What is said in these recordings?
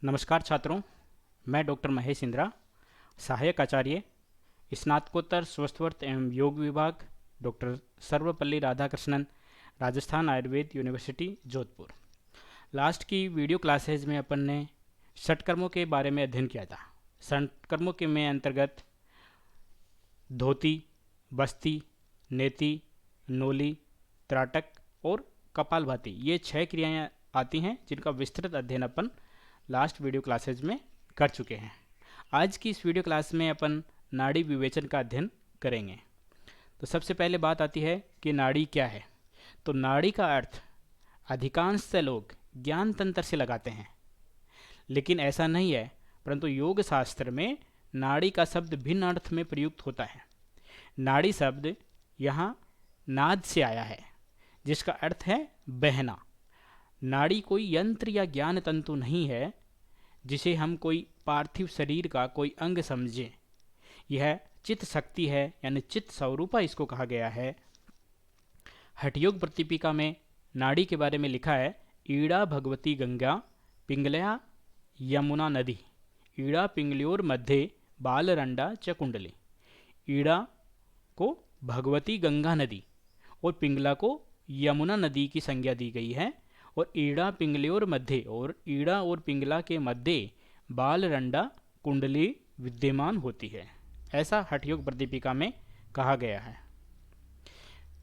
नमस्कार छात्रों, मैं डॉक्टर महेश इंद्रा, सहायक आचार्य, स्नातकोत्तर स्वस्थवर्त एवं योग विभाग, doctor Sarvepalli Radhakrishnan, Rajasthan Ayurveda university Jodhpur. Last की वीडियो क्लासेज में अपन ने षटकर्मों के बारे में अध्ययन किया था। षटकर्मों के में अंतर्गत धोती, बस्ती, नेति, नोली, त्राटक और कपालभाति, ये 6 क्रियाएं आती हैं जिनका विस्तृत अध्ययन अपन लास्ट वीडियो क्लासेज में कर चुके हैं। आज की इस वीडियो क्लास में अपन नाड़ी विवेचन का अध्ययन करेंगे। तो सबसे पहले बात आती है कि नाड़ी क्या है। तो नाड़ी का अर्थ अधिकांश लोग ज्ञान तंत्र से लगाते हैं, लेकिन ऐसा नहीं है, परंतु योग शास्त्र में नाड़ी का शब्द भिन्न अर्थ में प्रयुक्त होता है। नाड़ी शब्द यहाँ नाद से आया है, जिसका अर्थ है बहना। नाड़ी कोई यंत्र या ज्ञान तंतु नहीं है जिसे हम कोई पार्थिव शरीर का कोई अंग समझें। यह चित्त शक्ति है, यानी चित्त स्वरूपा इसको कहा गया है। हठयोग प्रतिपिका में नाड़ी के बारे में लिखा है, ईड़ा भगवती गंगा पिंगलया यमुना नदी, ईड़ा पिंगलियोर मध्य बालरंडा च कुंडली। ईड़ा को भगवती गंगा नदी और पिंगला को यमुना नदी की संज्ञा दी गई है, और ईड़ा पिंगलियोर मध्य और ईड़ा और पिंगला के मध्य बालरंडा कुंडली विद्यमान होती है, ऐसा हठयोग प्रतिपिका में कहा गया है।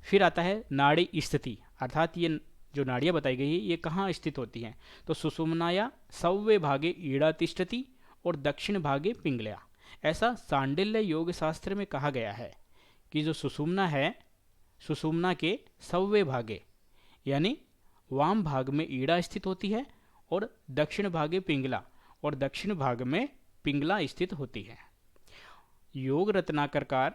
फिर आता है नाड़ी स्थिति, अर्थात ये जो नाड़ियाँ बताई गई है ये कहाँ स्थित होती हैं। तो सुषुम्नाया सव्वे भागे ईड़ा तिष्ठति और दक्षिण भागे पिंगलया, ऐसा सांडिल्य योग शास्त्र में कहा गया है कि जो सुषुम्ना है, सुषुम्ना के सव्वे भागे यानी वाम भाग में ईड़ा स्थित होती है और दक्षिण भागे पिंगला, और दक्षिण भाग में पिंगला स्थित होती है। योग रत्नाकरकार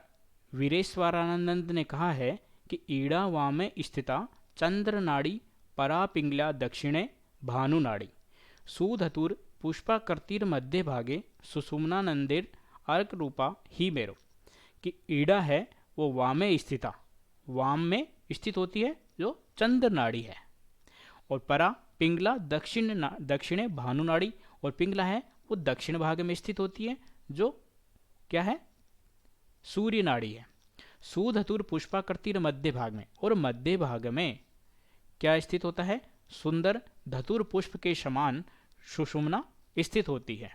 वीरेश्वरानंद ने कहा है कि ईड़ा वामे स्थिता चंद्र नाड़ी परा पिंगला दक्षिणे भानु नाड़ी सुधतुर पुष्पाकृतिर मध्य भागे सुषुम्नानंदेर अर्क रूपा ही मेरो, कि ईड़ा है वो वामे स्थिता, वाम में स्थित होती है जो चंद्र नाड़ी है, और परा पिंगला दक्षिणे भानु नाड़ी, और पिंगला है वो दक्षिण भाग में स्थित होती है जो क्या है, सूर्य नाड़ी है। सुधतुर पुष्पाकृतिर मध्य भाग में, और मध्य भाग में क्या स्थित होता है, सुंदर धतुर पुष्प के समान सुषुम्ना स्थित होती है।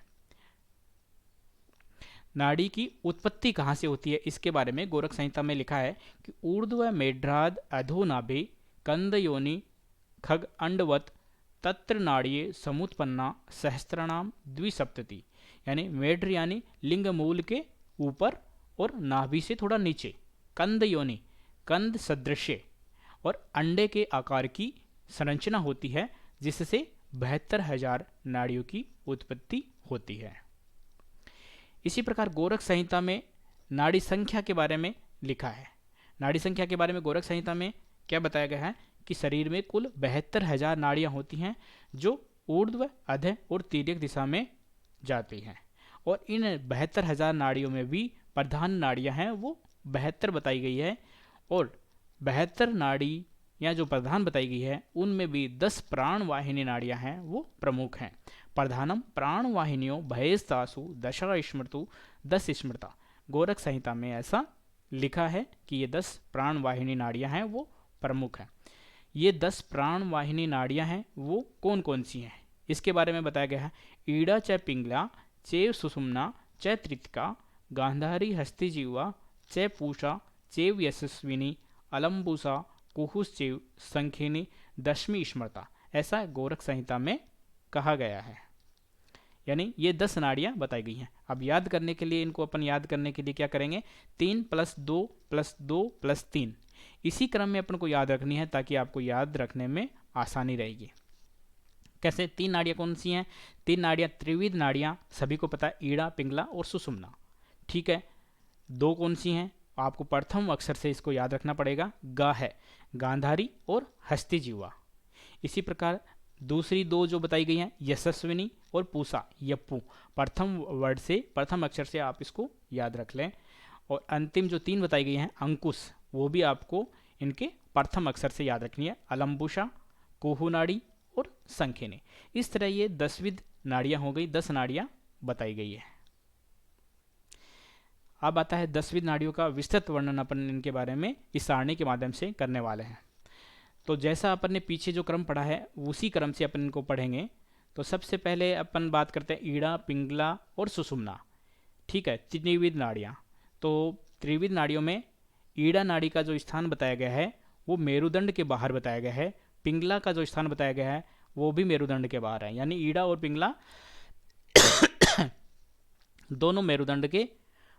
नाड़ी की उत्पत्ति कहाँ से होती है, इसके बारे में गोरख संहिता में लिखा है कि ऊर्ध्व मेढ्राद अधोनाभि कंद योनि खग अंडवत तत्र नाड़िये समुत्पन्ना सहस्त्रनाम द्विसप्तति, यानी मेढ्र यानी लिंग मूल के ऊपर और नाभि से थोड़ा नीचे, कंद योनि कंद सदृश और अंडे के आकार की संरचना होती है, जिससे 72,000 नाड़ियों की उत्पत्ति होती है। इसी प्रकार गोरख संहिता में नाड़ी संख्या के बारे में लिखा है। नाड़ी संख्या के बारे में गोरख संहिता में क्या बताया गया है कि शरीर में कुल 72,000 नाड़ियाँ होती हैं जो ऊर्ध्व, अधः और तिर्यक दिशा में जाती हैं, और इन 72,000 नाड़ियों में भी प्रधान नाड़ियाँ हैं वो 72 बताई गई है, और 72 नाड़ी या जो प्रधान बताई गई है उनमें भी 10 प्राण वाहिनी नाड़ियाँ हैं वो प्रमुख हैं। प्रधानम प्राण वाहिनियों भयस्तासु दशा स्मृतु 10 स्मृता, गोरख संहिता में ऐसा लिखा है कि ये 10 प्राण वाहिनी नाड़ियाँ हैं वो प्रमुख हैं। ये 10 प्राण वाहिनी नाड़ियाँ हैं वो कौन कौन सी हैं, इसके बारे में बताया गया है। ईड़ा च पिंगला चेव सुषुम्ना च तृतिका गांधारी हस्तिजीवा च पूषा चेव यशस्विनी अलम्बुसा कुहुश्चेव संखिनी दशमी स्मृता, ऐसा गोरख संहिता में कहा गया है। यानी ये 10 नाड़ियाँ बताई गई हैं। अब याद करने के लिए, इनको अपन याद करने के लिए क्या करेंगे, 3 + 2 + 2 + 3, इसी क्रम में अपन को याद रखनी है ताकि आपको याद रखने में आसानी रहेगी। कैसे? 3 नाड़ियाँ कौन सी हैं? 3 नाड़ियाँ त्रिविध नाड़ियाँ, सभी को पता है, ईड़ा, पिंगला और सुषुम्ना। ठीक है। 2 कौन सी हैं? आपको प्रथम अक्षर से इसको याद रखना पड़ेगा, गा है, गांधारी और हस्तिजीवा। इसी प्रकार दूसरी 2 जो बताई गई हैं, यशस्विनी और पूषा, यप्पू। प्रथम वर्ड से, प्रथम अक्षर से आप इसको याद रख लें। और अंतिम जो 3 बताई गई हैं, अंकुश, वो भी आपको इनके प्रथम अक्षर से याद रखनी है, अलम्बुषा, कुहुनाड़ी और संखिनी। इस तरह ये 10 नाड़ियाँ हो गई, 10 नाड़ियाँ बताई गई है। अब आता है 10 नाड़ियों का विस्तृत वर्णन, अपन इनके बारे में इस सारणी के माध्यम से करने वाले हैं। तो जैसा अपन ने पीछे जो क्रम पढ़ा है उसी क्रम से अपन इनको पढ़ेंगे। तो सबसे पहले अपन बात करते हैं ईड़ा, पिंगला और सुषुम्ना। ठीक है, त्रिविध नाड़ियाँ। तो त्रिविध नाड़ियों में ईड़ा नाड़ी का जो स्थान बताया गया है वो मेरुदंड के बाहर बताया गया है। पिंगला का जो स्थान बताया गया है वो भी मेरुदंड के बाहर है, यानी ईड़ा और पिंगला दोनों मेरुदंड के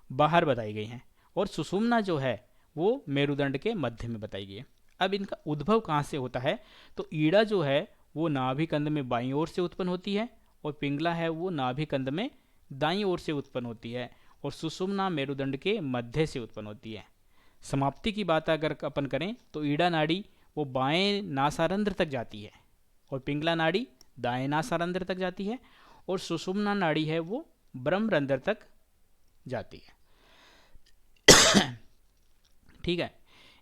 बाहर बताई गई हैं। और सुषुम्ना जो है वो मेरुदंड के मध्य में बताई गई है। अब इनका उद्भव कहाँ से होता है? तो ईड़ा जो है वो नाभिकंद में बाईं ओर से उत्पन्न होती है और पिंगला है वो नाभिकंद में दाईं ओर से उत्पन्न होती है और सुषुम्ना मेरुदंड के मध्य से उत्पन्न होती है। समाप्ति की बात अगर अपन करें तो ईड़ा नाड़ी वो बाएं नासारंध्र तक जाती है और पिंगला नाड़ी दाएं नासारंध्र तक जाती है और सुषुम्ना नाड़ी है वो ब्रह्मरंध्र तक जाती है। ठीक है,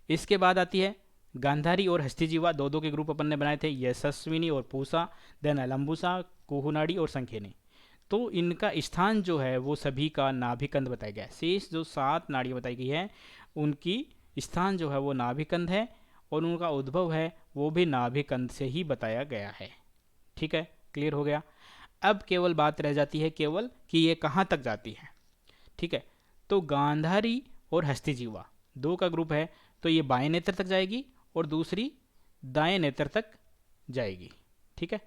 इसके बाद आती है गांधारी और हस्तिजीवा। दो के ग्रुप अपन ने बनाए थे, यशस्विनी और पूसा, देन अलम्बुसा, कुहुनाड़ी और संखेनी। तो इनका स्थान जो है वो सभी का नाभिकंद बताया गया है। शेष जो 7 नाड़ियाँ बताई गई है उनकी स्थान जो है वो नाभिकंद है और उनका उद्भव है वो भी नाभिकंद से ही बताया गया है। ठीक है, क्लियर हो गया। अब केवल बात रह जाती है केवल कि ये कहाँ तक जाती है। ठीक है, तो गांधारी और हस्तिजीवा 2 का ग्रुप है, तो ये बाएं नेत्र तक जाएगी और दूसरी दाएं नेत्र तक जाएगी। ठीक है,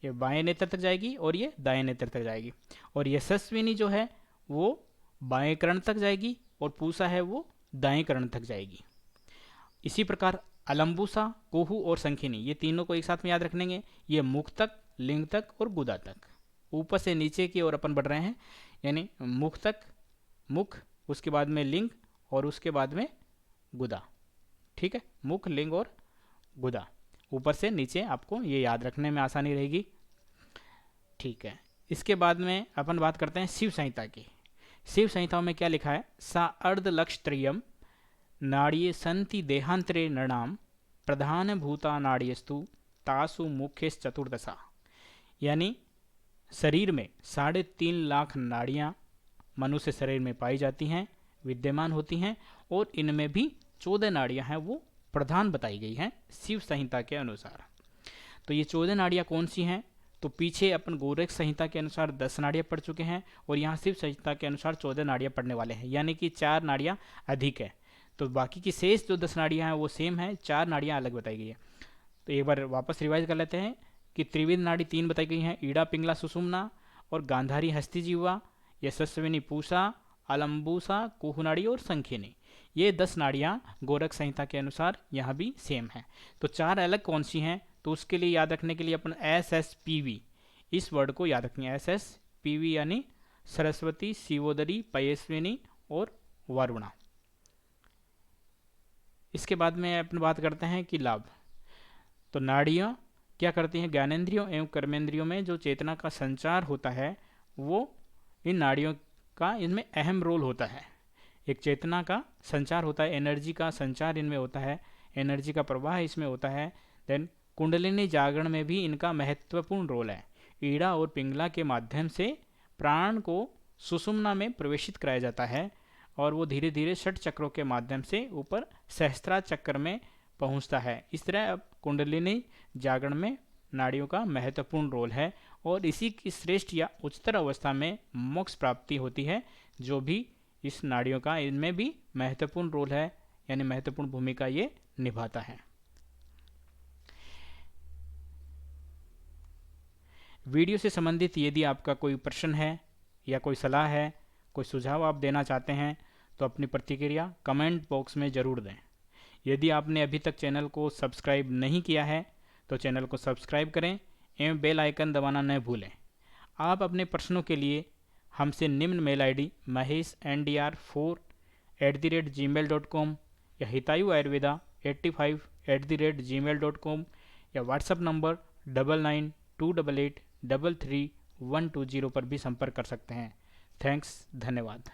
ये बाएं नेत्र तक जाएगी और ये दाएं नेत्र तक जाएगी। और यशस्विनी जो है वो बाएं कर्ण तक जाएगी और पूसा है वो दाएं कर्ण तक जाएगी। इसी प्रकार अलम्बुसा, कोहू और संखिनी ये तीनों को एक साथ में याद रखेंगे। ये मुख तक, लिंग तक और गुदा तक, ऊपर से नीचे की ओर अपन बढ़ रहे हैं, यानी मुख तक, मुख, उसके बाद में लिंग और उसके बाद में गुदा। ठीक है, मुख, लिंग और गुदा, ऊपर से नीचे, आपको ये याद रखने में आसानी रहेगी। ठीक है, इसके बाद में अपन बात करते हैं शिव संहिता की। शिव संहिताओं में क्या लिखा है? सा अर्धलक्षत्रयम् नाड़ीय संति देहांतरे नृणाम प्रधान भूता नाड़ीयस्तु तासु मुख्यश्चतुर्दशा। यानी शरीर में 3.5 लाख नाड़ियाँ मनुष्य शरीर में पाई जाती हैं, विद्यमान होती हैं और इनमें भी 14 नाड़ियाँ हैं वो प्रधान बताई गई हैं शिव संहिता के अनुसार। तो ये 14 नाड़ियाँ कौन सी हैं? तो पीछे अपन गोरख संहिता के अनुसार 10 नाड़ियाँ पढ़ चुके हैं और यहाँ शिव संहिता के अनुसार 14 नाड़ियाँ पढ़ने वाले हैं, यानी कि 4 नाड़ियाँ अधिक है। तो बाकी की शेष जो 10 नाड़ियाँ हैं वो सेम है, 4 नाड़ियाँ अलग बताई गई है। तो एक बार वापस रिवाइज कर लेते हैं कि त्रिविध नाड़ी 3 बताई गई हैं, ईड़ा, पिंगला, सुषुम्ना और गांधारी, हस्तिजीवा, यशस्विनी, पूसा, अलम्बुसा, कुहुनाड़ी और संखिनी। ये 10 नाड़ियाँ गोरख संहिता के अनुसार यहाँ भी सेम है। तो 4 अलग कौन सी हैं? तो उसके लिए याद रखने के लिए अपन SSPV इस वर्ड को याद रखेंगे। SSPV यानी सरस्वती, शिवोदरी, पयस्विनी और वरुणा। इसके बाद में अपन बात करते हैं कि लाभ। तो नाड़ियाँ क्या करती हैं? ज्ञानेंद्रियों एवं कर्मेंद्रियों में जो चेतना का संचार होता है वो इन नाड़ियों का इनमें अहम रोल होता है। एक चेतना का संचार होता है, एनर्जी का संचार इनमें होता है, एनर्जी का प्रवाह इसमें होता है। देन कुंडलिनी जागरण में भी इनका महत्वपूर्ण रोल है। ईड़ा और पिंगला के माध्यम से प्राण को सुषुम्ना में प्रवेशित कराया जाता है और वो धीरे धीरे 6 चक्रों के माध्यम से ऊपर सहस्त्रा चक्र में पहुंचता है। इस तरह अब कुंडलिनी जागरण में नाड़ियों का महत्वपूर्ण रोल है और इसी की श्रेष्ठ या उच्चतर अवस्था में मोक्ष प्राप्ति होती है, जो भी इस नाड़ियों का इनमें भी महत्वपूर्ण रोल है, यानी महत्वपूर्ण भूमिका ये निभाता है। वीडियो से संबंधित यदि आपका कोई प्रश्न है या कोई सलाह है, कोई सुझाव आप देना चाहते हैं तो अपनी प्रतिक्रिया कमेंट बॉक्स में ज़रूर दें। यदि आपने अभी तक चैनल को सब्सक्राइब नहीं किया है तो चैनल को सब्सक्राइब करें एवं बेल आइकन दबाना न भूलें। आप अपने प्रश्नों के लिए हमसे निम्न मेल ID mahesndr4@gmail.com या हितायु आयुर्वेदा 85@gmail.com या व्हाट्सएप नंबर 9928833120 पर भी संपर्क कर सकते हैं। थैंक्स, धन्यवाद।